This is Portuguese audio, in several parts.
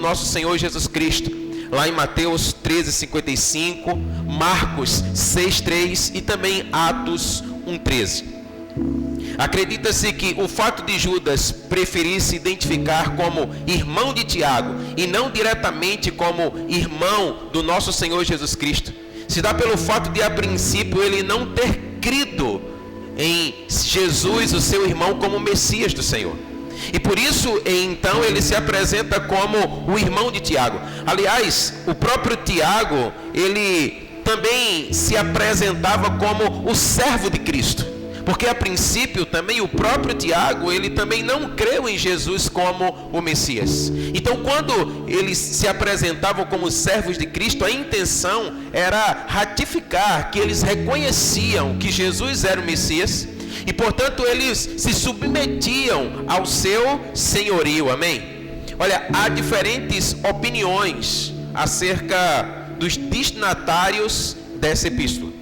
nosso Senhor Jesus Cristo, lá em Mateus 13:55, Marcos 6:3 e também Atos 1:13. Acredita-se que o fato de Judas preferir se identificar como irmão de Tiago e não diretamente como irmão do nosso Senhor Jesus Cristo se dá pelo fato de, a princípio, ele não ter crido em Jesus, o seu irmão, como Messias do Senhor. E por isso, então, ele se apresenta como o irmão de Tiago. Aliás, o próprio Tiago, ele também se apresentava como o servo de Cristo. Porque a princípio também o próprio Tiago, ele também não creu em Jesus como o Messias. Então, quando eles se apresentavam como servos de Cristo, a intenção era ratificar que eles reconheciam que Jesus era o Messias e, portanto, eles se submetiam ao seu senhorio. Amém? Olha, há diferentes opiniões acerca dos destinatários dessa epístola.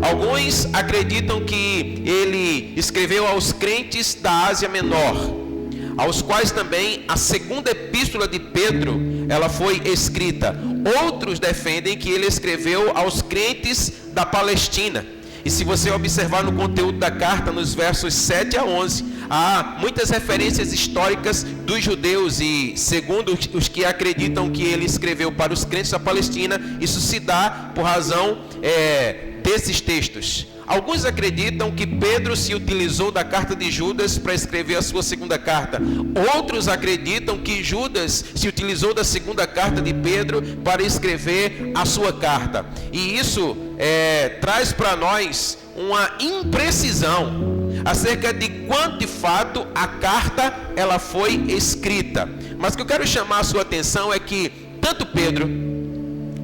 Alguns acreditam que ele escreveu aos crentes da Ásia Menor, aos quais também a segunda epístola de Pedro, ela foi escrita. Outros defendem que ele escreveu aos crentes da Palestina. E se você observar no conteúdo da carta, nos versos 7 a 11, há muitas referências históricas dos judeus. E segundo os que acreditam que ele escreveu para os crentes da Palestina, isso se dá por razão desses textos. Alguns acreditam que Pedro se utilizou da carta de Judas para escrever a sua segunda carta. Outros acreditam que Judas se utilizou da segunda carta de Pedro para escrever a sua carta. E isso traz para nós uma imprecisão acerca de quando de fato a carta ela foi escrita. Mas o que eu quero chamar a sua atenção é que tanto Pedro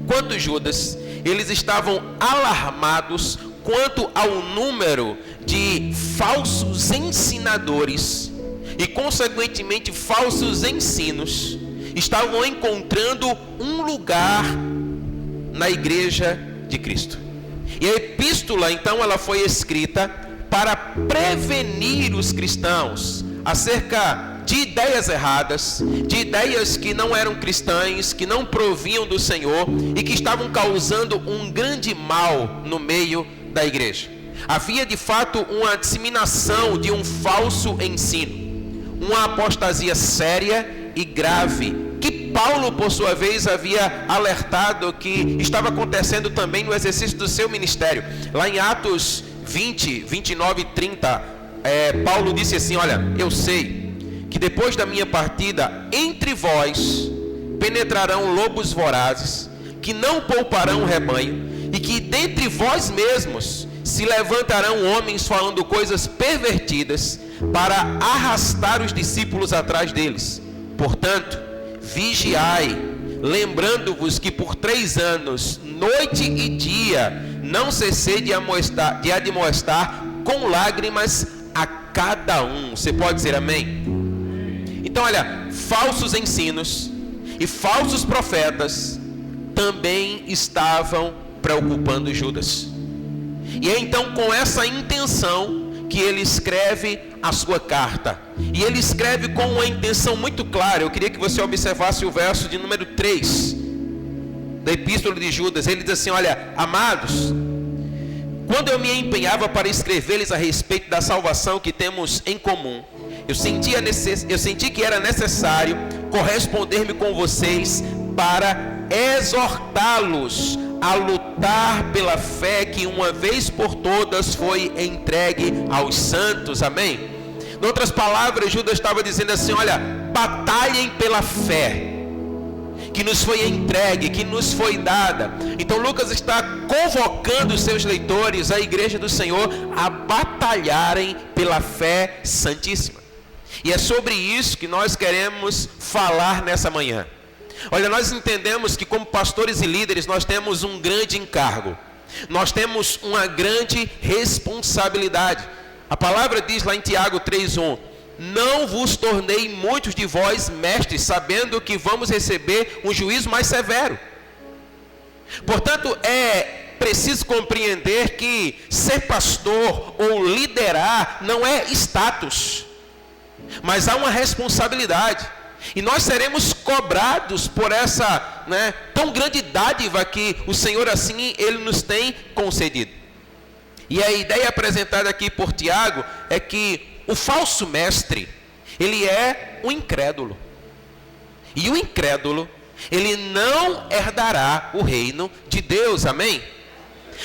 quanto Judas, eles estavam alarmados quanto ao número de falsos ensinadores e, consequentemente, falsos ensinos estavam encontrando um lugar na igreja de Cristo. E a epístola, então, ela foi escrita para prevenir os cristãos acerca de ideias erradas, de ideias que não eram cristãs, que não provinham do Senhor e que estavam causando um grande mal no meio da igreja. Havia de fato uma disseminação de um falso ensino, uma apostasia séria e grave, que Paulo, por sua vez, havia alertado que estava acontecendo também no exercício do seu ministério. Lá em Atos 20, 29 e 30, Paulo disse assim: olha, eu sei que depois da minha partida, entre vós penetrarão lobos vorazes, que não pouparão o rebanho, e que dentre vós mesmos se levantarão homens falando coisas pervertidas para arrastar os discípulos atrás deles. Portanto, vigiai, lembrando-vos que por 3 anos, noite e dia, não cessei de admoestar com lágrimas a cada um. Você pode dizer amém? Então, olha, falsos ensinos e falsos profetas também estavam preocupando Judas. E é então com essa intenção que ele escreve a sua carta. E ele escreve com uma intenção muito clara. Eu queria que você observasse o verso de número 3 da epístola de Judas. Ele diz assim: olha, amados, quando eu me empenhava para escrever-lhes a respeito da salvação que temos em comum, eu senti que era necessário corresponder-me com vocês para exortá-los a lutar pela fé que uma vez por todas foi entregue aos santos. Amém? Em outras palavras, Judas estava dizendo assim: olha, batalhem pela fé que nos foi entregue, que nos foi dada. Então Lucas está convocando os seus leitores, a igreja do Senhor, a batalharem pela fé santíssima. E é sobre isso que nós queremos falar nessa manhã. Olha, nós entendemos que como pastores e líderes nós temos um grande encargo. Nós temos uma grande responsabilidade. A palavra diz lá em Tiago 3:1: não vos tornei muitos de vós mestres, sabendo que vamos receber um juízo mais severo. Portanto, é preciso compreender que ser pastor ou liderar não é status, mas há uma responsabilidade. E nós seremos cobrados por essa, tão grande dádiva que o Senhor assim, Ele nos tem concedido. E a ideia apresentada aqui por Tiago é que o falso mestre, ele é um incrédulo. E o incrédulo, ele não herdará o reino de Deus, amém?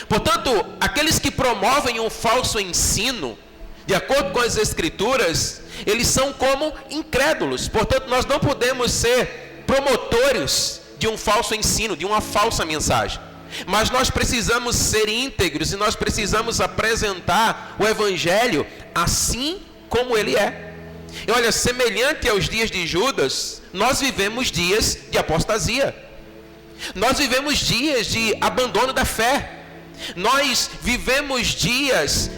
Portanto, aqueles que promovem um falso ensino, de acordo com as Escrituras, eles são como incrédulos. Portanto, nós não podemos ser promotores de um falso ensino, de uma falsa mensagem. Mas nós precisamos ser íntegros e nós precisamos apresentar o Evangelho assim como ele é. E olha, semelhante aos dias de Judas, nós vivemos dias de apostasia. Nós vivemos dias de abandono da fé. Nós vivemos dias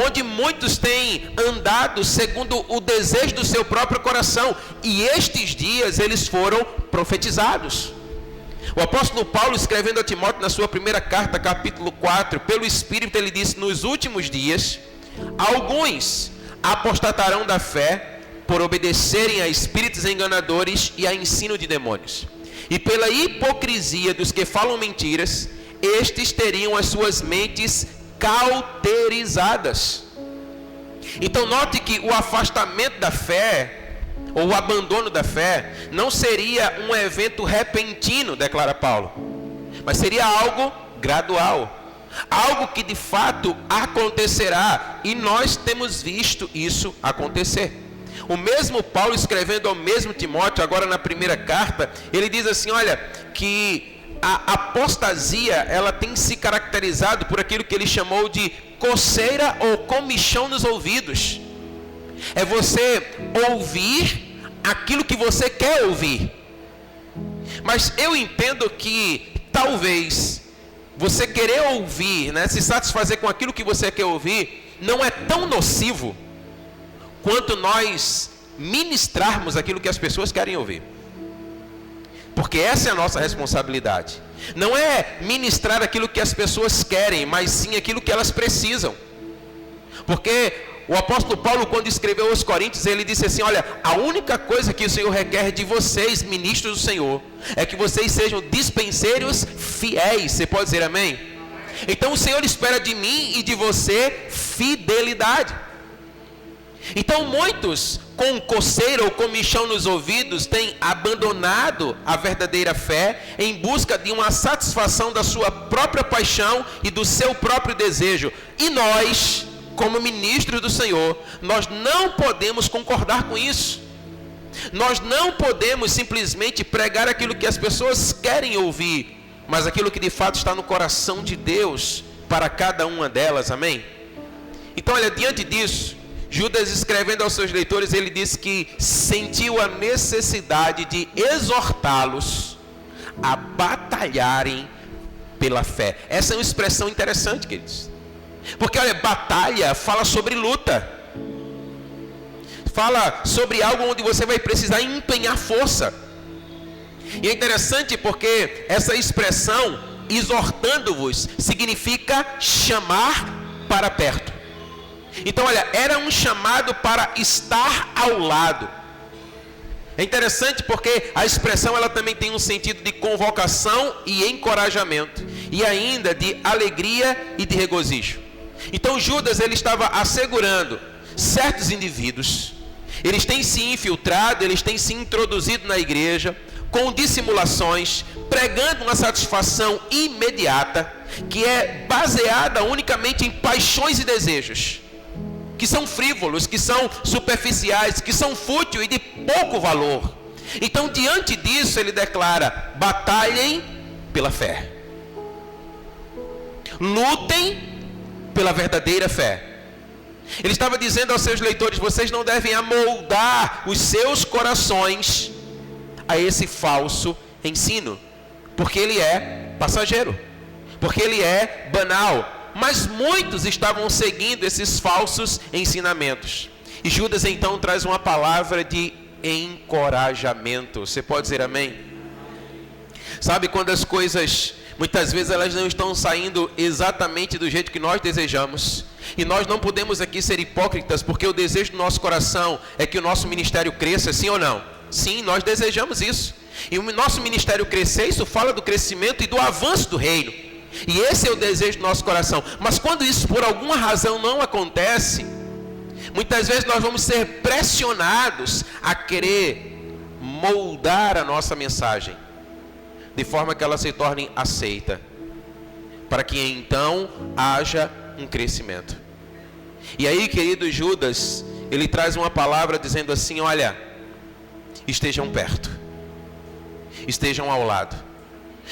onde muitos têm andado segundo o desejo do seu próprio coração. E estes dias eles foram profetizados. O apóstolo Paulo, escrevendo a Timóteo na sua primeira carta, capítulo 4, pelo Espírito ele disse: nos últimos dias, alguns apostatarão da fé por obedecerem a espíritos enganadores e a ensino de demônios. E pela hipocrisia dos que falam mentiras, estes teriam as suas mentes cauterizadas. Então note que o afastamento da fé, ou o abandono da fé, não seria um evento repentino, declara Paulo, mas seria algo gradual, algo que de fato acontecerá, e nós temos visto isso acontecer. O mesmo Paulo, escrevendo ao mesmo Timóteo, agora na primeira carta, ele diz assim, olha, que a apostasia, ela tem se caracterizado por aquilo que ele chamou de coceira ou comichão nos ouvidos. É você ouvir aquilo que você quer ouvir. Mas eu entendo que talvez você querer ouvir, se satisfazer com aquilo que você quer ouvir, não é tão nocivo quanto nós ministrarmos aquilo que as pessoas querem ouvir. Porque essa é a nossa responsabilidade. Não é ministrar aquilo que as pessoas querem, mas sim aquilo que elas precisam. Porque o apóstolo Paulo, quando escreveu aos Coríntios, ele disse assim, olha, a única coisa que o Senhor requer de vocês, ministros do Senhor, é que vocês sejam dispenseiros fiéis. Você pode dizer amém? Então o Senhor espera de mim e de você fidelidade. Então muitos com coceira ou comichão nos ouvidos têm abandonado a verdadeira fé em busca de uma satisfação da sua própria paixão e do seu próprio desejo. E nós, como ministros do Senhor, nós não podemos concordar com isso. Nós não podemos simplesmente pregar aquilo que as pessoas querem ouvir, mas aquilo que de fato está no coração de Deus para cada uma delas, amém? Então olha, diante disso, Judas, escrevendo aos seus leitores, ele disse que sentiu a necessidade de exortá-los a batalharem pela fé. Essa é uma expressão interessante, queridos. Porque, olha, batalha fala sobre luta. Fala sobre algo onde você vai precisar empenhar força. E é interessante porque essa expressão, exortando-vos, significa chamar para perto. Então, olha, era um chamado para estar ao lado. É interessante porque a expressão ela também tem um sentido de convocação e encorajamento, e ainda de alegria e de regozijo. Então Judas, ele estava assegurando certos indivíduos, eles têm se infiltrado, eles têm se introduzido na igreja com dissimulações, pregando uma satisfação imediata, que é baseada unicamente em paixões e desejos, que são frívolos, que são superficiais, que são fúteis e de pouco valor. Então, diante disso, ele declara: batalhem pela fé, lutem pela verdadeira fé. Ele estava dizendo aos seus leitores: vocês não devem amoldar os seus corações a esse falso ensino, porque ele é passageiro, porque ele é banal. Mas muitos estavam seguindo esses falsos ensinamentos. E Judas então traz uma palavra de encorajamento. Você pode dizer amém? Sabe, quando as coisas, muitas vezes elas não estão saindo exatamente do jeito que nós desejamos, e nós não podemos aqui ser hipócritas, porque o desejo do nosso coração é que o nosso ministério cresça, sim ou não? Sim, nós desejamos isso. E o nosso ministério crescer, isso fala do crescimento e do avanço do reino. E esse é o desejo do nosso coração. Mas quando isso por alguma razão não acontece, muitas vezes nós vamos ser pressionados a querer moldar a nossa mensagem, de forma que ela se torne aceita, para que então haja um crescimento. E aí, querido Judas, ele traz uma palavra dizendo assim: olha, estejam perto, estejam ao lado.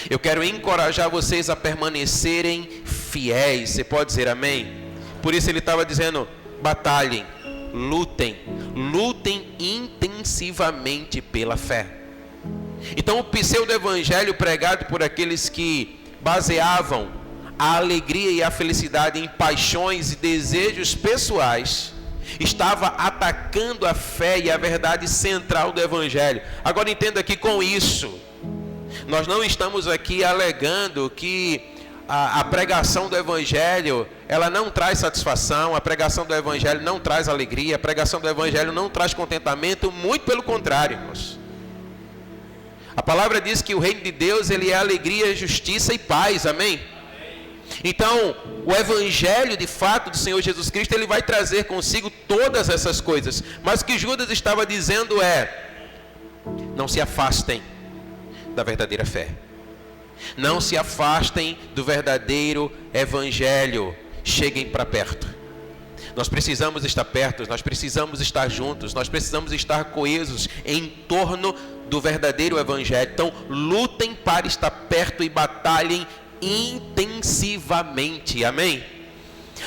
Eu quero encorajar vocês a permanecerem fiéis. Você pode dizer amém? Por isso ele estava dizendo: batalhem, lutem intensivamente pela fé. Então o pseudo-evangelho pregado por aqueles que baseavam a alegria e a felicidade em paixões e desejos pessoais estava atacando a fé e a verdade central do evangelho. Agora entenda que com isso nós não estamos aqui alegando que a pregação do evangelho ela não traz satisfação, a pregação do evangelho não traz alegria, a pregação do evangelho não traz contentamento, muito pelo contrário, irmãos. A palavra diz que o reino de Deus ele é alegria, justiça e paz, amém? Então, o evangelho de fato do Senhor Jesus Cristo, ele vai trazer consigo todas essas coisas. Mas o que Judas estava dizendo é: não se afastem da verdadeira fé. Não se afastem do verdadeiro evangelho. Cheguem para perto. Nós precisamos estar perto, nós precisamos estar juntos, nós precisamos estar coesos em torno do verdadeiro evangelho. Então, lutem para estar perto e batalhem intensivamente, amém?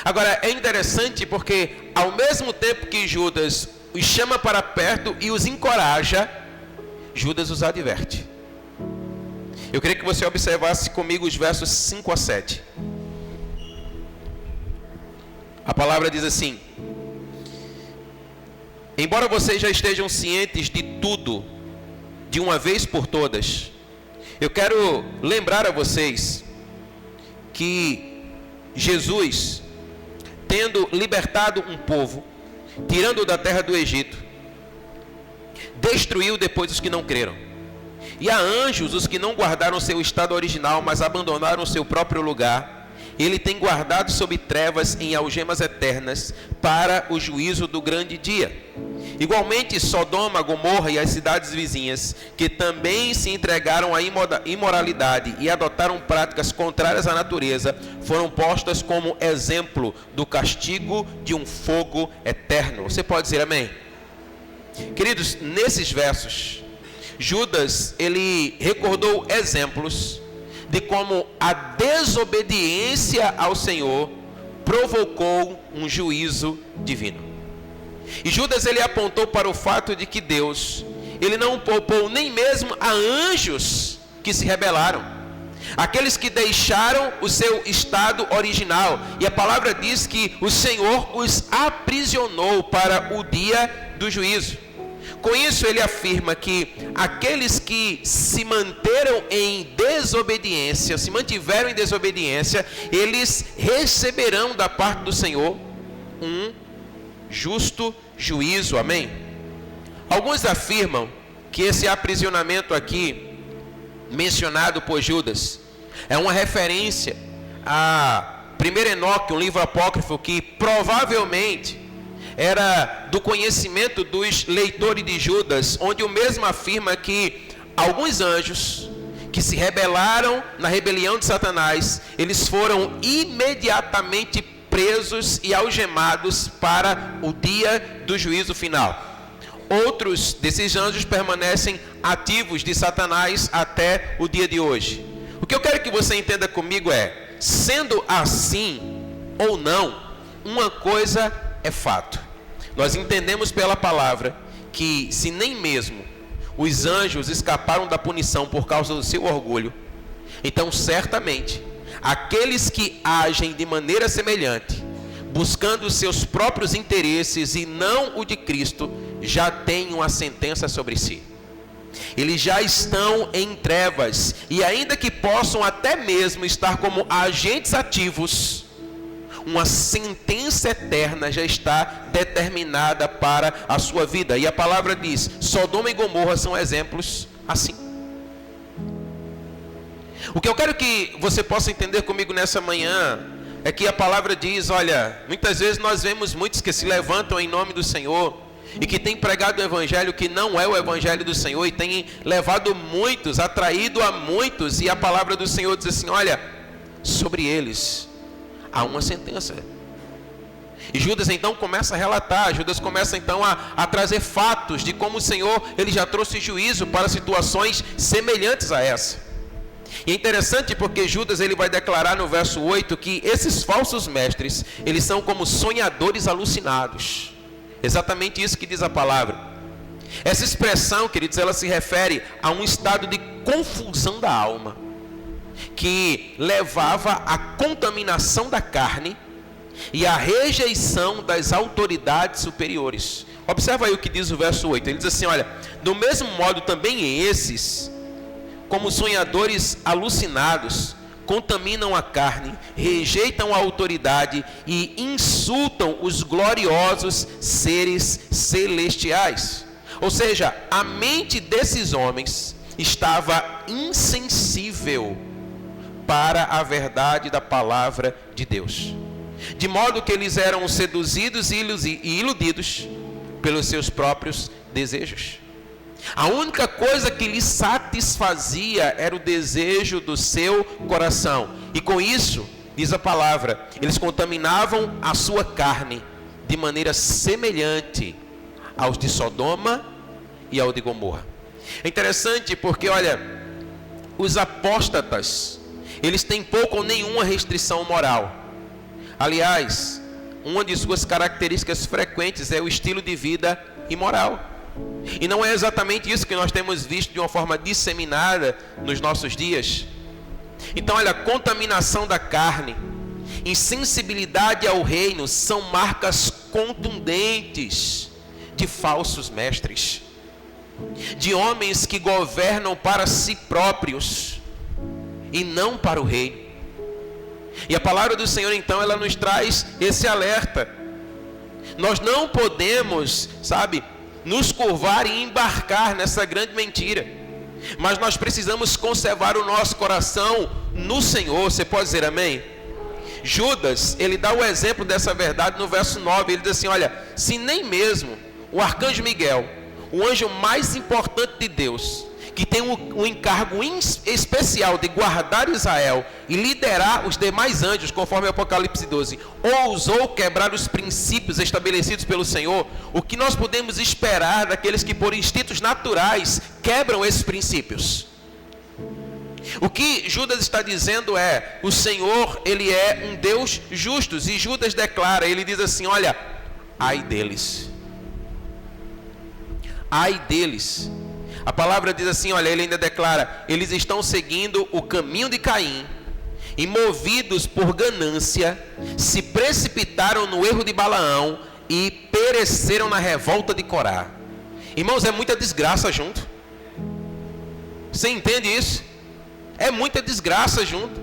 Agora é interessante porque ao mesmo tempo que Judas os chama para perto e os encoraja, Judas os adverte. Eu queria que você observasse comigo os versos 5 a 7. A palavra diz assim: embora vocês já estejam cientes de tudo de uma vez por todas, eu quero lembrar a vocês que Jesus, tendo libertado um povo, tirando-o da terra do Egito, destruiu depois os que não creram. E a anjos os que não guardaram seu estado original, mas abandonaram o seu próprio lugar. Ele tem guardado sob trevas em algemas eternas para o juízo do grande dia. Igualmente Sodoma, Gomorra e as cidades vizinhas, que também se entregaram à imoralidade e adotaram práticas contrárias à natureza, foram postas como exemplo do castigo de um fogo eterno. Você pode dizer amém? Queridos, nesses versos, Judas, ele recordou exemplos de como a desobediência ao Senhor provocou um juízo divino. E Judas, ele apontou para o fato de que Deus, ele não poupou nem mesmo a anjos que se rebelaram, aqueles que deixaram o seu estado original. E a palavra diz que o Senhor os aprisionou para o dia do juízo. Com isso ele afirma que aqueles que se manteram em desobediência, se mantiveram em desobediência, eles receberão da parte do Senhor um justo juízo, amém? Alguns afirmam que esse aprisionamento aqui, mencionado por Judas, é uma referência a 1 Enoque, um livro apócrifo que provavelmente era do conhecimento dos leitores de Judas, onde o mesmo afirma que alguns anjos que se rebelaram na rebelião de Satanás, eles foram imediatamente presos e algemados para o dia do juízo final. Outros desses anjos permanecem ativos de Satanás até o dia de hoje. O que eu quero que você entenda comigo é, sendo assim ou não, uma coisa é fato. Nós entendemos pela palavra que se nem mesmo os anjos escaparam da punição por causa do seu orgulho, então certamente aqueles que agem de maneira semelhante, buscando os seus próprios interesses e não o de Cristo, já têm uma sentença sobre si. Eles já estão em trevas, e ainda que possam até mesmo estar como agentes ativos, uma sentença eterna já está determinada para a sua vida. E a palavra diz: Sodoma e Gomorra são exemplos assim. O que eu quero que você possa entender comigo nessa manhã é que a palavra diz, olha, muitas vezes nós vemos muitos que se levantam em nome do Senhor e que têm pregado o evangelho que não é o evangelho do Senhor, e têm levado muitos, atraído a muitos, e a palavra do Senhor diz assim, olha, sobre eles há uma sentença. E Judas então começa a relatar, Judas começa então a trazer fatos de como o Senhor ele já trouxe juízo para situações semelhantes a essa. E é interessante porque Judas ele vai declarar no verso 8 que esses falsos mestres, eles são como sonhadores alucinados. Exatamente isso que diz a palavra. Essa expressão, queridos, ela se refere a um estado de confusão da alma, que levava à contaminação da carne e à rejeição das autoridades superiores. Observa aí o que diz o verso 8. Ele diz assim, olha, do mesmo modo também esses, como sonhadores alucinados, contaminam a carne, rejeitam a autoridade e insultam os gloriosos seres celestiais. Ou seja, a mente desses homens estava insensível para a verdade da palavra de Deus, de modo que eles eram seduzidos e iludidos pelos seus próprios desejos. A única coisa que lhes satisfazia era o desejo do seu coração. E com isso, diz a palavra, eles contaminavam a sua carne de maneira semelhante aos de Sodoma e ao de Gomorra. É interessante porque, olha, os apóstatas, eles têm pouco ou nenhuma restrição moral. Aliás, uma de suas características frequentes é o estilo de vida imoral. E não é exatamente isso que nós temos visto de uma forma disseminada nos nossos dias. Então, olha, contaminação da carne, insensibilidade ao reino são marcas contundentes de falsos mestres, de homens que governam para si próprios e não para o reino. E a palavra do Senhor então ela nos traz esse alerta. Nós não podemos, nos curvar e embarcar nessa grande mentira, mas nós precisamos conservar o nosso coração no Senhor. Você pode dizer amém? Judas, ele dá o exemplo dessa verdade no verso 9, ele diz assim, olha, se nem mesmo o arcanjo Miguel, o anjo mais importante de Deus, que tem um encargo especial de guardar Israel e liderar os demais anjos, conforme Apocalipse 12, ousou quebrar os princípios estabelecidos pelo Senhor, o que nós podemos esperar daqueles que por instintos naturais quebram esses princípios? O que Judas está dizendo é, o Senhor, ele é um Deus justo, e Judas declara, ele diz assim, olha, ai deles. Ai deles. A palavra diz assim, olha, ele ainda declara, eles estão seguindo o caminho de Caim, e movidos por ganância, se precipitaram no erro de Balaão, e pereceram na revolta de Corá. Irmãos, é muita desgraça junto. Você entende isso? É muita desgraça junto.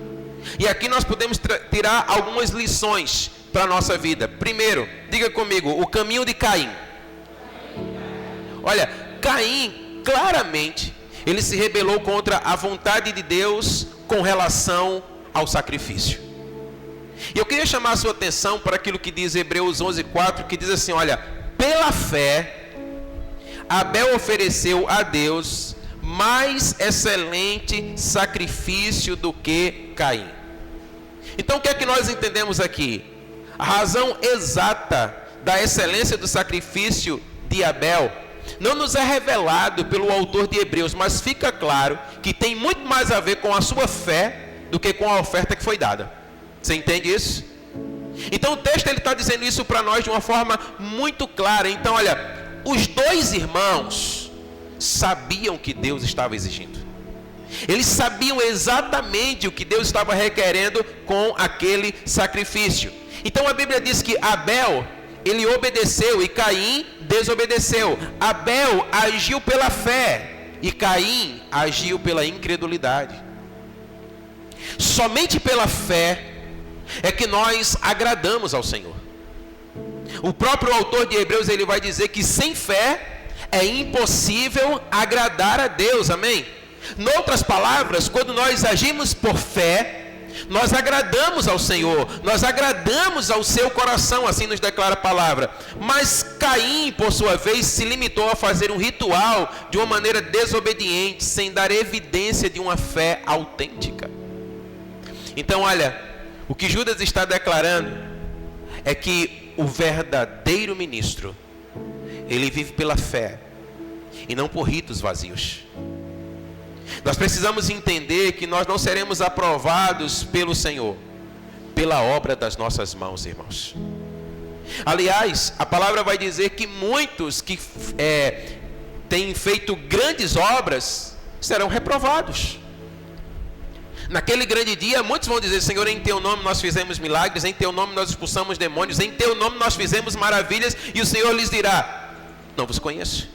E aqui nós podemos tirar algumas lições para a nossa vida. Primeiro, diga comigo, o caminho de Caim. Olha, Caim, claramente, ele se rebelou contra a vontade de Deus com relação ao sacrifício. E eu queria chamar a sua atenção para aquilo que diz Hebreus 11:4, que diz assim, olha, pela fé, Abel ofereceu a Deus mais excelente sacrifício do que Caim. Então o que é que nós entendemos aqui? A razão exata da excelência do sacrifício de Abel não nos é revelado pelo autor de Hebreus, mas fica claro que tem muito mais a ver com a sua fé do que com a oferta que foi dada. Você entende isso? Então o texto ele está dizendo isso para nós de uma forma muito clara. Então olha, os dois irmãos sabiam que Deus estava exigindo. Eles sabiam exatamente o que Deus estava requerendo com aquele sacrifício. Então a Bíblia diz que Abel, ele obedeceu e Caim desobedeceu. Abel agiu pela fé e Caim agiu pela incredulidade. Somente pela fé é que nós agradamos ao Senhor. O próprio autor de Hebreus, ele vai dizer que sem fé é impossível agradar a Deus, amém? Noutras palavras, quando nós agimos por fé, nós agradamos ao Senhor, nós agradamos ao seu coração, assim nos declara a palavra. Mas Caim, por sua vez, se limitou a fazer um ritual de uma maneira desobediente, sem dar evidência de uma fé autêntica. Então, olha, o que Judas está declarando é que o verdadeiro ministro, ele vive pela fé e não por ritos vazios. Nós precisamos entender que nós não seremos aprovados pelo Senhor pela obra das nossas mãos, irmãos. Aliás, a palavra vai dizer que muitos que têm feito grandes obras serão reprovados. Naquele grande dia, muitos vão dizer: Senhor, em teu nome nós fizemos milagres, em teu nome nós expulsamos demônios, em teu nome nós fizemos maravilhas. E o Senhor lhes dirá: não vos conheço,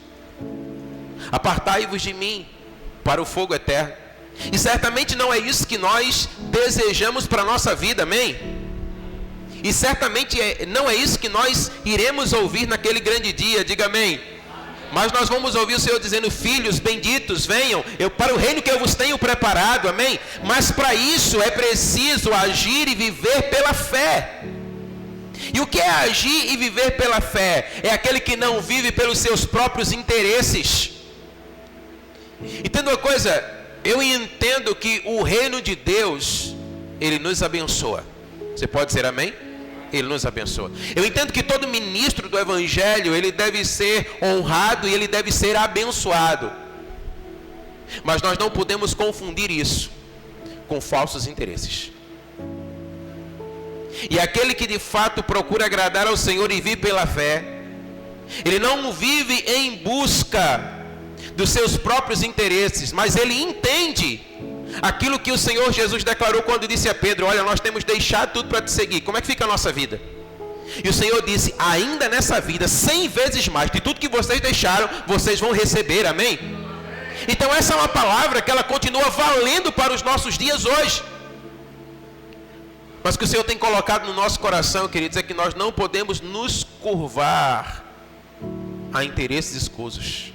apartai-vos de mim para o fogo eterno. E certamente não é isso que nós desejamos para a nossa vida, amém? E certamente não é isso que nós iremos ouvir naquele grande dia, diga amém. Mas nós vamos ouvir o Senhor dizendo: filhos benditos, venham para o reino que eu vos tenho preparado, amém? Mas para isso é preciso agir e viver pela fé. E o que é agir e viver pela fé? É aquele que não vive pelos seus próprios interesses. Entenda uma coisa, eu entendo que o reino de Deus, ele nos abençoa. Você pode dizer amém? Ele nos abençoa. Eu entendo que todo ministro do Evangelho, ele deve ser honrado e ele deve ser abençoado. Mas nós não podemos confundir isso com falsos interesses. E aquele que de fato procura agradar ao Senhor e vive pela fé, ele não vive em busca dos seus próprios interesses, mas ele entende aquilo que o Senhor Jesus declarou quando disse a Pedro: olha, nós temos deixado tudo para te seguir, como é que fica a nossa vida? E o Senhor disse: ainda nessa vida, 100 vezes mais de tudo que vocês deixaram, vocês vão receber, amém? Então essa é uma palavra que ela continua valendo para os nossos dias hoje. Mas o que o Senhor tem colocado no nosso coração, queridos, é que nós não podemos nos curvar a interesses escusos.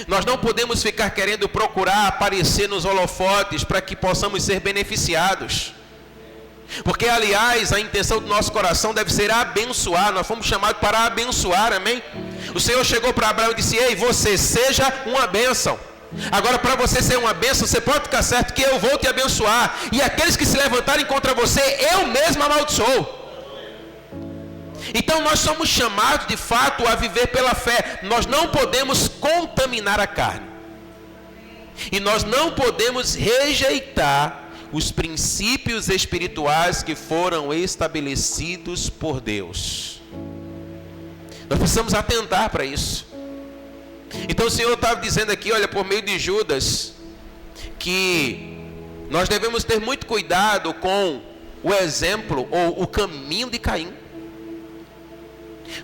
Nós não podemos ficar querendo procurar aparecer nos holofotes para que possamos ser beneficiados. Porque, aliás, a intenção do nosso coração deve ser abençoar. Nós fomos chamados para abençoar, amém? O Senhor chegou para Abraão e disse: ei, você seja uma bênção. Agora, para você ser uma bênção, você pode ficar certo que eu vou te abençoar. E aqueles que se levantarem contra você, eu mesmo amaldiçoo. Então nós somos chamados de fato a viver pela fé. Nós não podemos contaminar a carne. E nós não podemos rejeitar os princípios espirituais que foram estabelecidos por Deus. Nós precisamos atentar para isso. Então o Senhor estava dizendo aqui, olha, por meio de Judas, que nós devemos ter muito cuidado com o exemplo ou o caminho de Caim.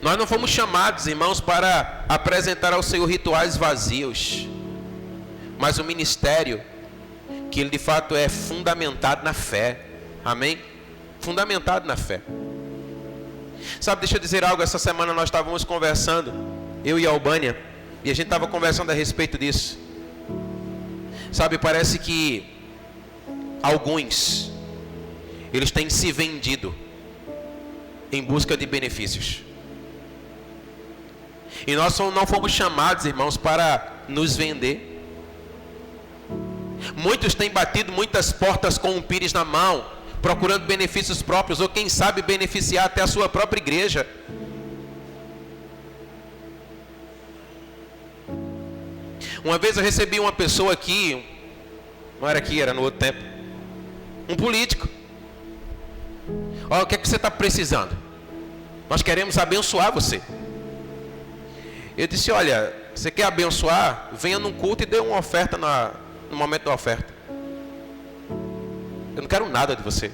Nós não fomos chamados, irmãos, para apresentar ao Senhor rituais vazios, mas um ministério que ele de fato é fundamentado na fé, amém? Fundamentado na fé. Sabe, deixa eu dizer algo. Essa semana nós estávamos conversando, eu e a Albânia, e a gente estava conversando a respeito disso. Sabe, parece que alguns, eles têm se vendido em busca de benefícios. E nós não fomos chamados, irmãos, para nos vender. Muitos têm batido muitas portas com um pires na mão, procurando benefícios próprios, ou quem sabe beneficiar até a sua própria igreja. Uma vez eu recebi uma pessoa aqui, não era aqui, era no outro tempo, um político. Olha, o que é que você está precisando? Nós queremos abençoar você. Eu disse: olha, você quer abençoar? Venha num culto e dê uma oferta no momento da oferta. Eu não quero nada de você.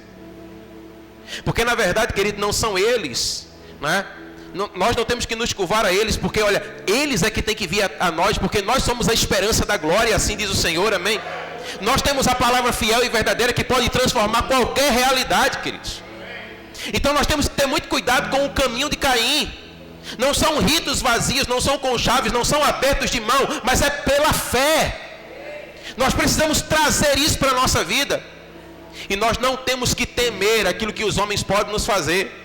Porque na verdade, querido, não são eles, né? Nós não temos que nos curvar a eles, porque olha, eles é que tem que vir a nós, porque nós somos a esperança da glória, assim diz o Senhor, amém? Nós temos a palavra fiel e verdadeira que pode transformar qualquer realidade, queridos. Então nós temos que ter muito cuidado com o caminho de Caim. Não são ritos vazios, não são conchaves, não são apertos de mão, mas é pela fé. Nós precisamos trazer isso para a nossa vida. E nós não temos que temer aquilo que os homens podem nos fazer.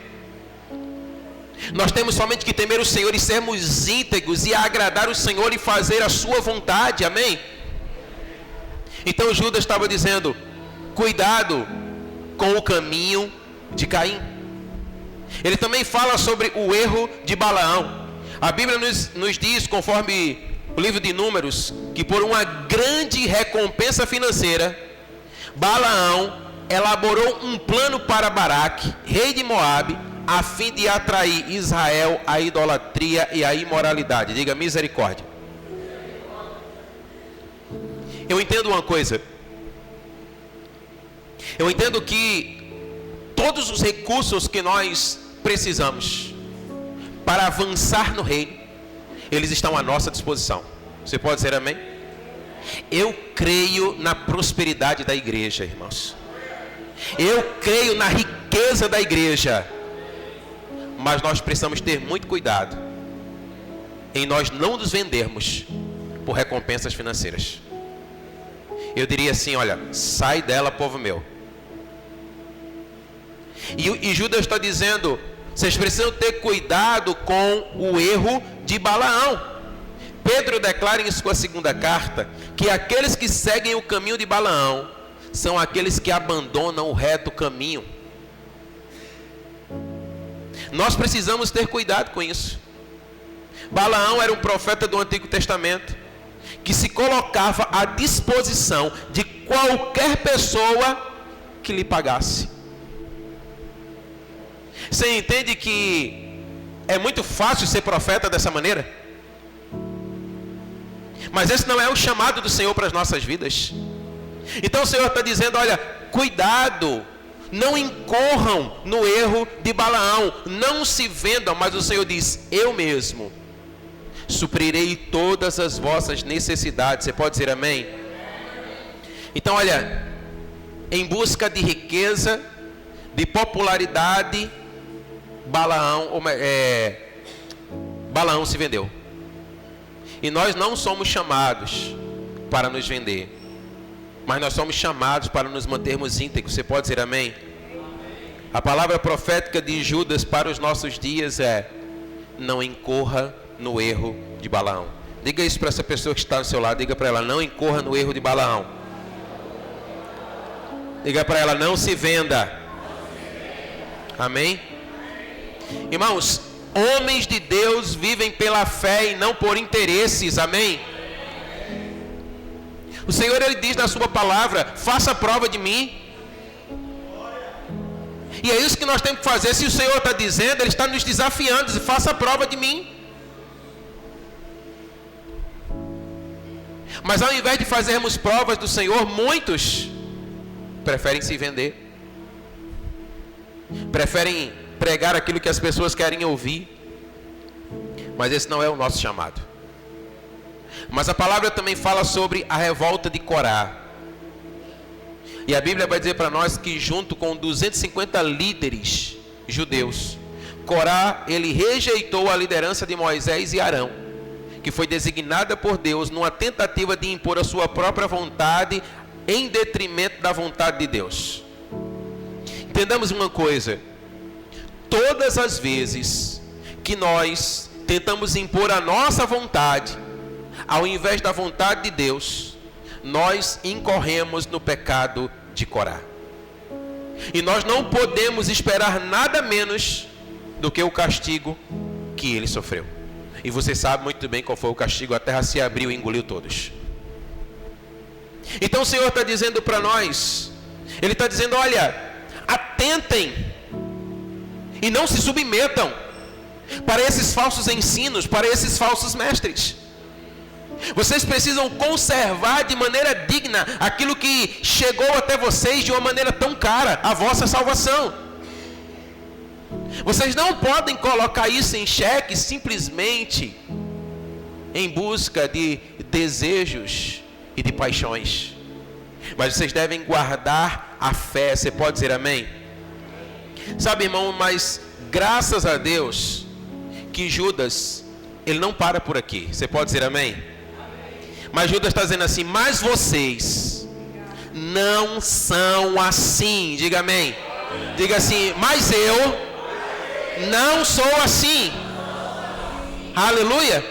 Nós temos somente que temer o Senhor e sermos íntegros e agradar o Senhor e fazer a sua vontade, amém? Então Judas estava dizendo, cuidado com o caminho de Caim. Ele também fala sobre o erro de Balaão. A Bíblia nos diz, conforme o livro de Números, que por uma grande recompensa financeira, Balaão elaborou um plano para Baraque, rei de Moabe, a fim de atrair Israel à idolatria e à imoralidade. Diga misericórdia. Eu entendo uma coisa. Eu entendo que todos os recursos que nós precisamos para avançar no reino, eles estão à nossa disposição. Você pode dizer amém? Eu creio na prosperidade da igreja, irmãos. Eu creio na riqueza da igreja. Mas nós precisamos ter muito cuidado em nós não nos vendermos por recompensas financeiras. Eu diria assim, olha, sai dela, povo meu. E Judas está dizendo, vocês precisam ter cuidado com o erro de Balaão. Pedro declara em sua segunda carta que aqueles que seguem o caminho de Balaão são aqueles que abandonam o reto caminho. Nós precisamos ter cuidado com isso. Balaão era um profeta do Antigo Testamento que se colocava à disposição de qualquer pessoa que lhe pagasse. Você entende que é muito fácil ser profeta dessa maneira? Mas esse não é o chamado do Senhor para as nossas vidas. Então o Senhor está dizendo, olha, cuidado, não incorram no erro de Balaão, não se vendam, mas o Senhor diz, eu mesmo suprirei todas as vossas necessidades. Você pode dizer amém? Então olha, em busca de riqueza, de popularidade, Balaão se vendeu. E nós não somos chamados para nos vender, mas nós somos chamados para nos mantermos íntegros. Você pode dizer amém? A palavra profética de Judas para os nossos dias é: não incorra no erro de Balaão. Diga isso para essa pessoa que está ao seu lado. Diga para ela: não incorra no erro de Balaão. Diga para ela: não se venda. Amém? Irmãos, homens de Deus vivem pela fé e não por interesses. Amém? O Senhor, Ele diz na sua palavra: faça prova de mim. E é isso que nós temos que fazer. Se o Senhor está dizendo, Ele está nos desafiando: faça prova de mim. Mas ao invés de fazermos provas do Senhor, muitos preferem se vender, preferem pregar aquilo que as pessoas querem ouvir. Mas esse não é o nosso chamado. Mas a palavra também fala sobre a revolta de Corá. E a Bíblia vai dizer para nós que junto com 250 líderes judeus, Corá, ele rejeitou a liderança de Moisés e Arão, que foi designada por Deus numa tentativa de impor a sua própria vontade em detrimento da vontade de Deus. Entendamos uma coisa: todas as vezes que nós tentamos impor a nossa vontade ao invés da vontade de Deus, nós incorremos no pecado de Corá. E nós não podemos esperar nada menos do que o castigo que ele sofreu. E você sabe muito bem qual foi o castigo: a terra se abriu e engoliu todos. Então o Senhor está dizendo para nós, Ele está dizendo: olha, atentem e não se submetam para esses falsos ensinos, para esses falsos mestres. Vocês precisam conservar de maneira digna aquilo que chegou até vocês de uma maneira tão cara, a vossa salvação. Vocês não podem colocar isso em xeque simplesmente em busca de desejos e de paixões. mas vocês devem guardar a fé. Você pode dizer amém? Sabe, irmão, mas graças a Deus que Judas, ele não para por aqui. Você pode dizer amém? Mas Judas está dizendo assim: mas vocês não são assim. Diga amém. Diga assim: mas eu não sou assim. Aleluia.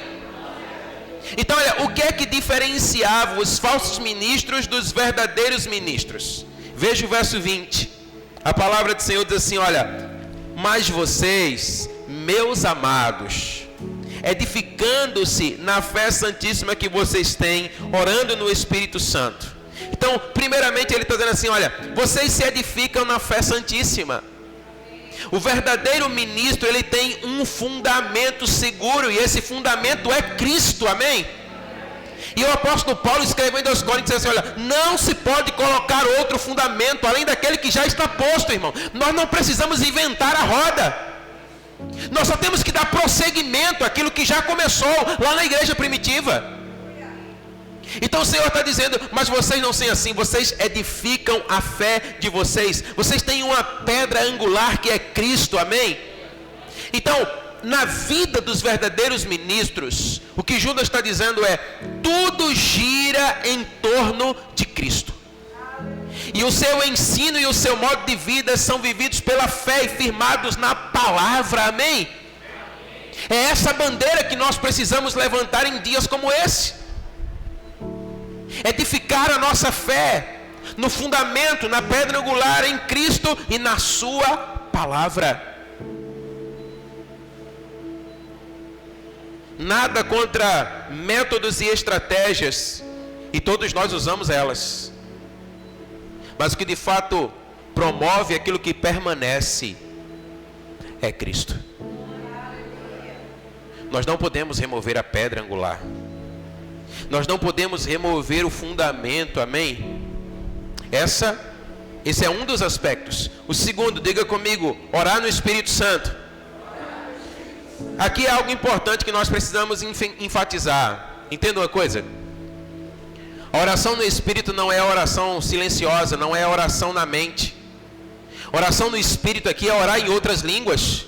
Então, olha, o que é que diferenciava os falsos ministros dos verdadeiros ministros? Veja o verso 20. A palavra do Senhor diz assim: olha, mas vocês, meus amados, edificando-se na fé santíssima que vocês têm, orando no Espírito Santo. Então, primeiramente ele está dizendo assim: olha, vocês se edificam na fé santíssima. O verdadeiro ministro, ele tem um fundamento seguro, e esse fundamento é Cristo, amém? E o apóstolo Paulo escrevendo aos Coríntios diz assim: olha, não se pode colocar outro fundamento além daquele que já está posto, irmão. Nós não precisamos inventar a roda, nós só temos que dar prosseguimento àquilo que já começou lá na igreja primitiva. Então o Senhor está dizendo: mas vocês não são assim, vocês edificam a fé de vocês, vocês têm uma pedra angular que é Cristo, amém? Então, na vida dos verdadeiros ministros, o que Judas está dizendo é: tudo gira em torno de Cristo, e o seu ensino e o seu modo de vida são vividos pela fé e firmados na palavra, amém? É essa bandeira que nós precisamos levantar em dias como esse. Edificar a nossa fé no fundamento, na pedra angular, em Cristo e na sua palavra. Nada contra métodos e estratégias, e todos nós usamos elas, mas o que de fato promove aquilo que permanece é Cristo. Nós não podemos remover a pedra angular, nós não podemos remover o fundamento, amém? Esse é um dos aspectos. O segundo, diga comigo: orar no Espírito Santo. Aqui é algo importante que nós precisamos enfatizar. Entenda uma coisa: a oração no Espírito não é oração silenciosa, não é oração na mente. Oração no Espírito aqui é orar em outras línguas.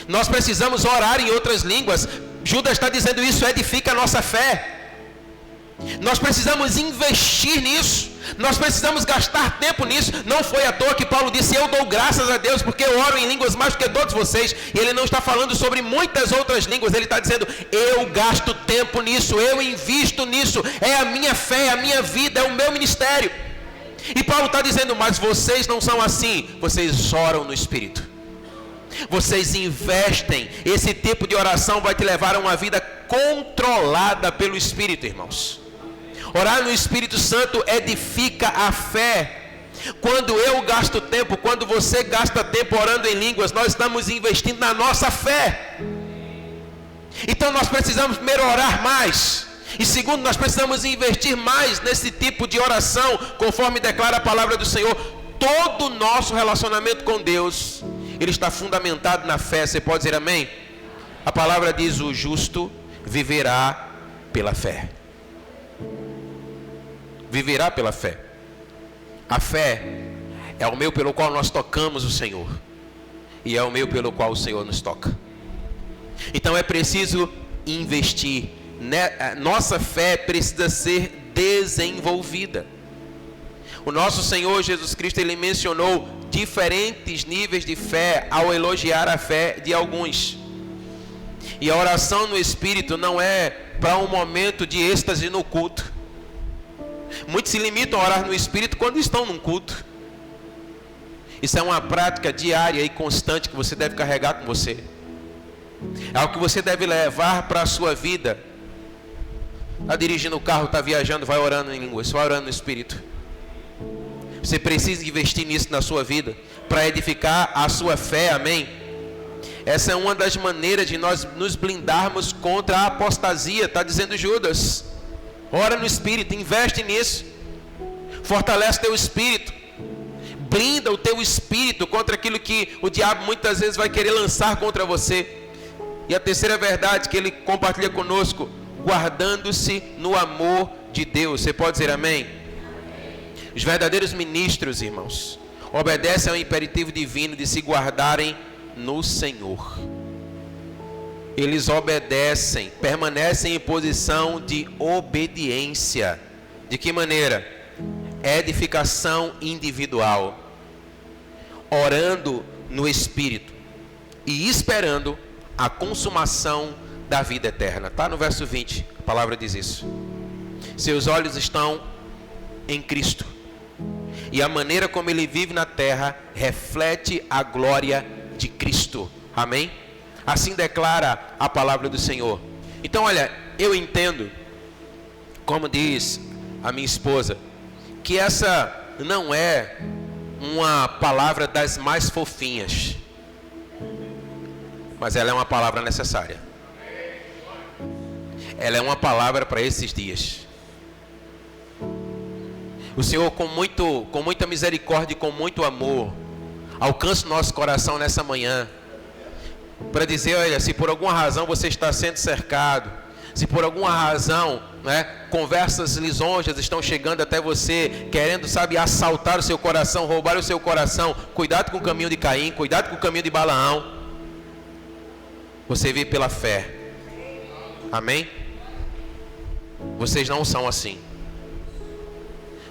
Nós precisamos orar em outras línguas. Judas está dizendo isso: edifica a nossa fé. Nós precisamos investir nisso, nós precisamos gastar tempo nisso. Não foi à toa que Paulo disse: eu dou graças a Deus porque eu oro em línguas mais do que todos vocês. E ele não está falando sobre muitas outras línguas, ele está dizendo: eu gasto tempo nisso, eu invisto nisso, é a minha fé, é a minha vida, é o meu ministério. E Paulo está dizendo: mas vocês não são assim, vocês oram no Espírito, vocês investem. Esse tipo de oração vai te levar a uma vida controlada pelo Espírito, irmãos. Orar no Espírito Santo edifica a fé. Quando eu gasto tempo, quando você gasta tempo orando em línguas, nós estamos investindo na nossa fé. Então nós precisamos primeiro orar mais, e segundo, nós precisamos investir mais nesse tipo de oração, conforme declara a palavra do Senhor. Todo o nosso relacionamento com Deus, ele está fundamentado na fé. Você pode dizer amém? A palavra diz: o justo viverá pela fé. Viverá pela fé. A fé é o meio pelo qual nós tocamos o Senhor, e é o meio pelo qual o Senhor nos toca. Então é preciso investir, né? Nossa fé precisa ser desenvolvida. O nosso Senhor Jesus Cristo, ele mencionou diferentes níveis de fé ao elogiar a fé de alguns. E a oração no Espírito não é para um momento de êxtase no culto. Muitos se limitam a orar no Espírito quando estão num culto. Isso é uma prática diária e constante que você deve carregar com você. É algo que você deve levar para a sua vida. Está dirigindo o carro, está viajando, vai orando em línguas, vai orando no Espírito. Você precisa investir nisso na sua vida, para edificar a sua fé, amém? Essa é uma das maneiras de nós nos blindarmos contra a apostasia, está dizendo Judas. Ora no Espírito, investe nisso, fortalece teu espírito, blinda o teu espírito contra aquilo que o diabo muitas vezes vai querer lançar contra você. E a terceira verdade que ele compartilha conosco: guardando-se no amor de Deus. Você pode dizer amém? Os verdadeiros ministros, irmãos, obedecem ao imperativo divino de se guardarem no Senhor. Eles obedecem, permanecem em posição de obediência. De que maneira? Edificação individual, orando no Espírito e esperando a consumação da vida eterna. Está no verso 20, a palavra diz isso. Seus olhos estão em Cristo, e a maneira como ele vive na terra reflete a glória de Cristo. Amém? Assim declara a palavra do Senhor. Então olha, eu entendo, como diz a minha esposa, que essa não é uma palavra das mais fofinhas, mas ela é uma palavra necessária. Ela é uma palavra para esses dias. O Senhor, com muita misericórdia e com muito amor, alcança o nosso coração nessa manhã para dizer: olha, se por alguma razão você está sendo cercado, se por alguma razão, conversas lisonjas estão chegando até você, querendo, assaltar o seu coração, roubar o seu coração, cuidado com o caminho de Caim, cuidado com o caminho de Balaão. Você vive pela fé. Amém? Vocês não são assim.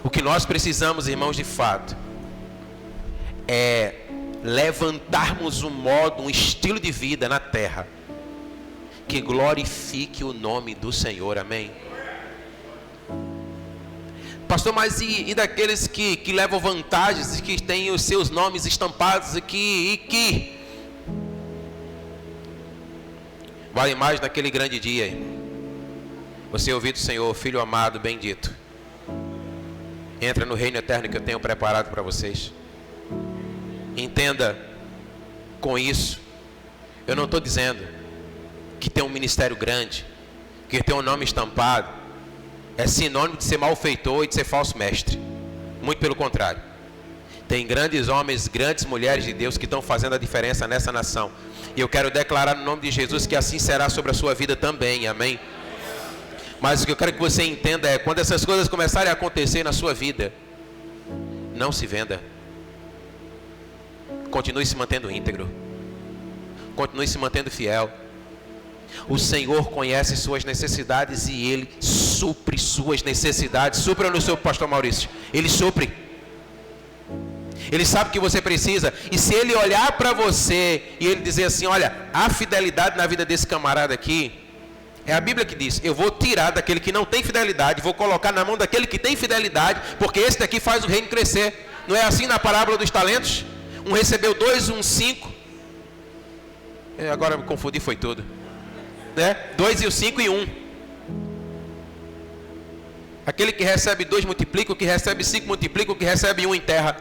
O que nós precisamos, irmãos, de fato, é levantarmos um estilo de vida na terra que glorifique o nome do Senhor. Amém? Pastor, mas e daqueles que levam vantagens e que têm os seus nomes estampados aqui e que vale mais naquele grande dia? Você ouvir do Senhor: filho amado, bendito, entra no reino eterno que eu tenho preparado para vocês. Entenda com isso, eu não estou dizendo que ter um ministério grande, que ter um nome estampado, é sinônimo de ser malfeitor e de ser falso mestre. Muito pelo contrário. Tem grandes homens, grandes mulheres de Deus que estão fazendo a diferença nessa nação. E eu quero declarar no nome de Jesus que assim será sobre a sua vida também. Amém? Mas o que eu quero que você entenda é: quando essas coisas começarem a acontecer na sua vida, não se venda. Continue se mantendo íntegro. Continue se mantendo fiel. O Senhor conhece suas necessidades e Ele supre suas necessidades. Supra no seu pastor Maurício. Ele supre. Ele sabe que você precisa. E se Ele olhar para você e Ele dizer assim: olha, há fidelidade na vida desse camarada aqui, é a Bíblia que diz: eu vou tirar daquele que não tem fidelidade, vou colocar na mão daquele que tem fidelidade, porque esse daqui faz o reino crescer. Não é assim na parábola dos talentos? Um recebeu 2, um 5. Agora me confundi, foi tudo. 2 e o 5 e 1. Aquele que recebe 2 multiplica, o que recebe 5 multiplica, o que recebe 1 enterra,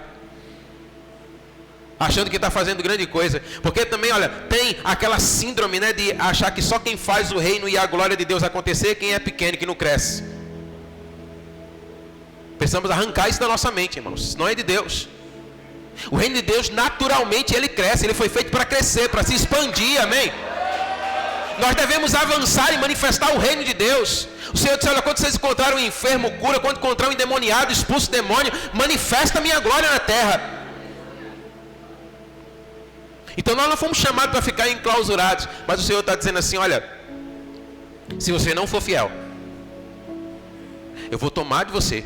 achando que está fazendo grande coisa. Porque também, olha, tem aquela síndrome, de achar que só quem faz o reino e a glória de Deus acontecer, quem é pequeno, que não cresce. Precisamos arrancar isso da nossa mente, irmãos. Não é de Deus. O reino de Deus, naturalmente, ele cresce. Ele foi feito para crescer, para se expandir. Amém? Nós devemos avançar e manifestar o reino de Deus. O Senhor disse: olha, quando vocês encontraram um enfermo, cura. Quando encontrar um endemoniado, expulsa o demônio. Manifesta a minha glória na terra. Então nós não fomos chamados para ficar enclausurados. Mas o Senhor está dizendo assim: olha, se você não for fiel, eu vou tomar de você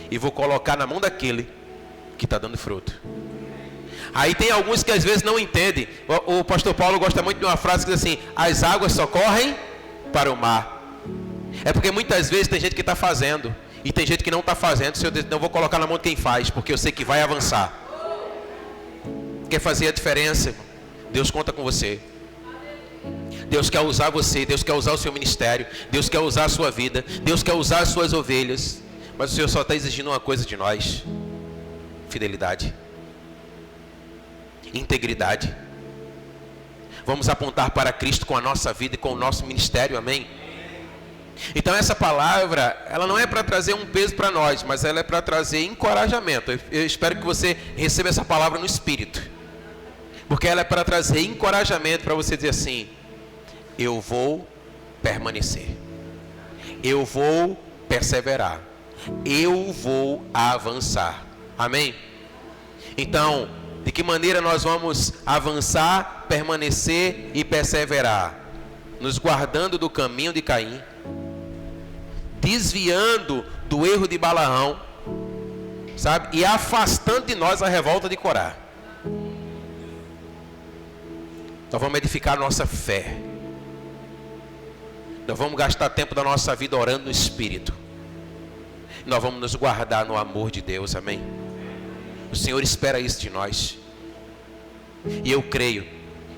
e vou colocar na mão daquele que está dando fruto. Aí tem alguns que às vezes não entendem. O pastor Paulo gosta muito de uma frase que diz assim: as águas só correm para o mar. É porque muitas vezes tem gente que está fazendo e tem gente que não está fazendo. O Senhor diz: não, vou colocar na mão de quem faz, porque eu sei que vai avançar. Quer fazer a diferença? Deus conta com você. Deus quer usar você. Deus quer usar o seu ministério. Deus quer usar a sua vida. Deus quer usar as suas ovelhas. Mas o Senhor só está exigindo uma coisa de nós: fidelidade, integridade. Vamos apontar para Cristo com a nossa vida e com o nosso ministério. Amém? Então essa palavra, ela não é para trazer um peso para nós, mas ela é para trazer encorajamento. Eu espero que você receba essa palavra no Espírito, porque ela é para trazer encorajamento para você dizer assim: eu vou permanecer, eu vou perseverar, eu vou avançar. Amém? Então, de que maneira nós vamos avançar, permanecer e perseverar? Nos guardando do caminho de Caim, desviando do erro de Balaão, sabe? E afastando de nós a revolta de Corá. Nós vamos edificar a nossa fé. Nós vamos gastar tempo da nossa vida orando no Espírito. Nós vamos nos guardar no amor de Deus, amém? O Senhor espera isso de nós. E eu creio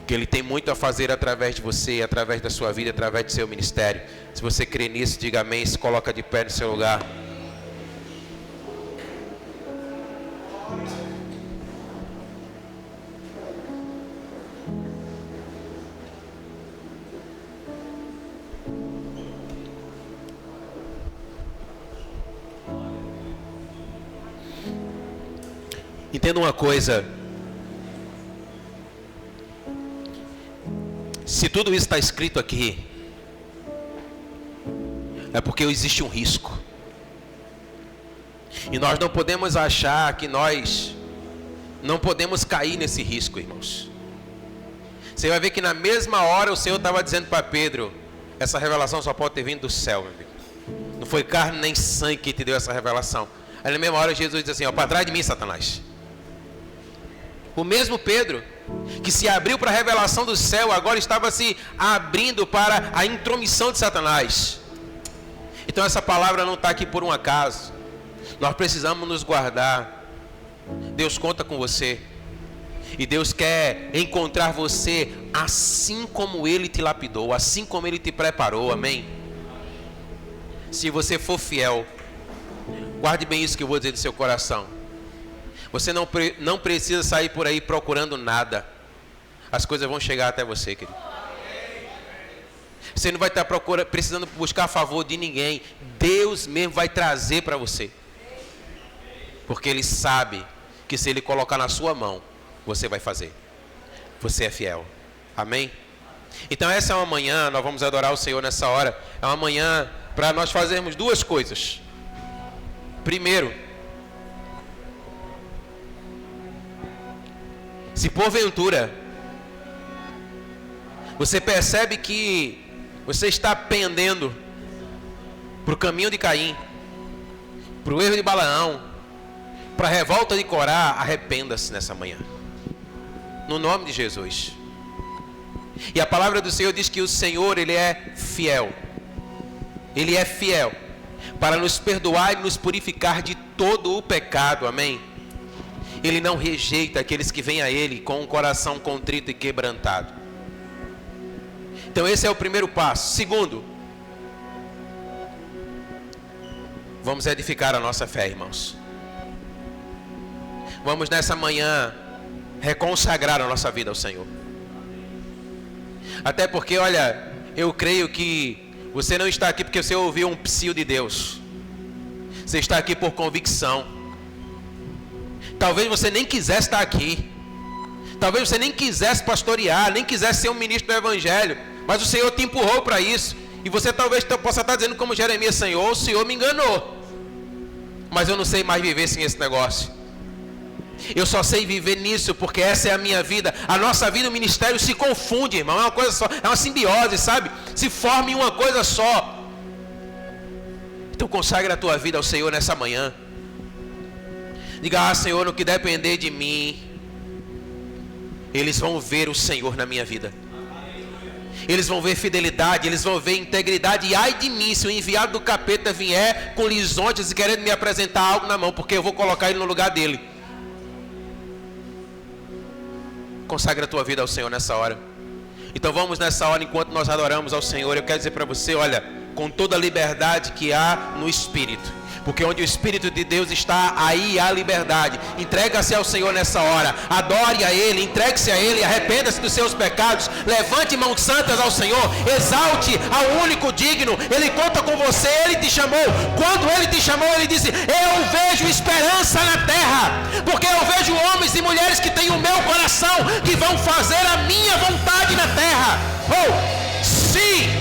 que Ele tem muito a fazer através de você, através da sua vida, através do seu ministério. Se você crê nisso, diga amém, se coloca de pé no seu lugar. Entenda uma coisa, se tudo isso está escrito aqui, é porque existe um risco, e nós não podemos achar que nós não podemos cair nesse risco, irmãos. Você vai ver que na mesma hora o Senhor estava dizendo para Pedro, essa revelação só pode ter vindo do céu, meu amigo. Não foi carne nem sangue que te deu essa revelação. Aí na mesma hora Jesus diz assim, ó, para trás de mim, Satanás. O mesmo Pedro, que se abriu para a revelação do céu, agora estava se abrindo para a intromissão de Satanás. Então essa palavra não está aqui por um acaso. Nós precisamos nos guardar. Deus conta com você. E Deus quer encontrar você assim como Ele te lapidou, assim como Ele te preparou, amém? Se você for fiel, guarde bem isso que eu vou dizer do seu coração. Você não precisa sair por aí procurando nada. As coisas vão chegar até você, querido. Você não vai estar precisando buscar a favor de ninguém. Deus mesmo vai trazer para você. Porque Ele sabe que se Ele colocar na sua mão, você vai fazer. Você é fiel. Amém? Então essa é uma manhã, nós vamos adorar o Senhor nessa hora. É uma manhã para nós fazermos duas coisas. Primeiro, se porventura você percebe que você está pendendo para o caminho de Caim, para o erro de Balaão, para a revolta de Corá, arrependa-se nessa manhã, no nome de Jesus. E a palavra do Senhor diz que o Senhor, Ele é fiel. Ele é fiel para nos perdoar e nos purificar de todo o pecado, amém? Ele não rejeita aqueles que vêm a Ele com um coração contrito e quebrantado. Então esse é o primeiro passo. Segundo, vamos edificar a nossa fé, irmãos. Vamos nessa manhã reconsagrar a nossa vida ao Senhor. Até porque, olha, eu creio que você não está aqui porque você ouviu um psio de Deus. Você está aqui por convicção. Talvez você nem quisesse estar aqui. Talvez você nem quisesse pastorear, nem quisesse ser um ministro do Evangelho. Mas o Senhor te empurrou para isso. E você talvez possa estar dizendo como Jeremias, Senhor, o Senhor me enganou. Mas eu não sei mais viver sem esse negócio. Eu só sei viver nisso porque essa é a minha vida. A nossa vida, o ministério se confunde, irmão. É uma coisa só, é uma simbiose, sabe? Se forma em uma coisa só. Então consagra a tua vida ao Senhor nessa manhã. Diga, Senhor, no que depender de mim, eles vão ver o Senhor na minha vida. Eles vão ver fidelidade, eles vão ver integridade. E ai de mim, se o enviado do capeta vier com lisonjas e querendo me apresentar algo na mão, porque eu vou colocar ele no lugar dele. Consagra a tua vida ao Senhor nessa hora. Então vamos nessa hora, enquanto nós adoramos ao Senhor, eu quero dizer para você, olha, com toda a liberdade que há no Espírito. Porque onde o Espírito de Deus está, aí há liberdade. Entrega-se ao Senhor nessa hora. Adore a Ele, entregue-se a Ele, arrependa-se dos seus pecados. Levante mãos santas ao Senhor. Exalte ao único digno. Ele conta com você, Ele te chamou. Quando Ele te chamou, Ele disse, eu vejo esperança na terra. Porque eu vejo homens e mulheres que têm o meu coração, que vão fazer a minha vontade na terra. Oh, sim!